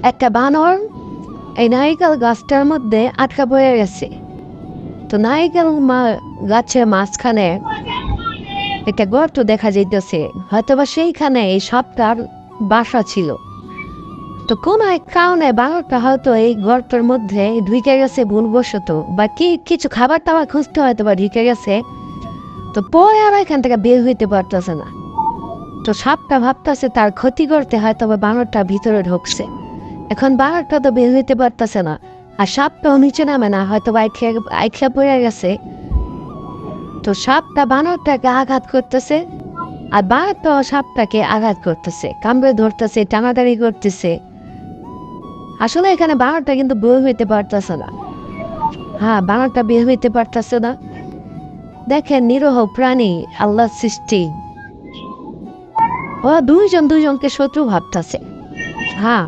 একটা বানর এই নারিকেল গাছটার মধ্যে আটকা পড়ে গেছে। তো নারিকেল গাছের মাঝখানে একটা গর্ত দেখা যাইতেছে, হয়তোবা সেইখানে এই সাপটার বাসা ছিল। তো কোন এক কারণে বানরটা হয়তো এই গর্তের মধ্যে ঢুকে গেছে ভুলবশত, বা কিছু খাবার টাবার খুঁজতে হয়তো বা ঢুকে গেছে। তো পরে আর এখান থেকে বের হইতে পারতেছে না। তো সাপটা ভাবতেছে তার ক্ষতি করতে হয়তো বা বানরটা ভিতরে ঢুকছে। এখন বানরটা তো বের হইতে পারতেছে না, আর সাপটাও নিচে নামে না, হয়তো বা আইখা পড়ে গেছে। তো সাপটা বানরটাকে আঘাত করতেছে, আর বানরটাও সাপটাকে আঘাত করতেছে, কামড়ে ধরতেছে, টানাটানি করতেছে। আসলে এখানে বানরটা কিন্তু বের হইতে পারতেছে না। হ্যাঁ, বানরটা বের হইতে পারতেছে না। দেখেন, নিরহ প্রাণী, আল্লাহ সৃষ্টি, ওরা দুইজনকে শত্রু ভাবতেছে। হ্যাঁ।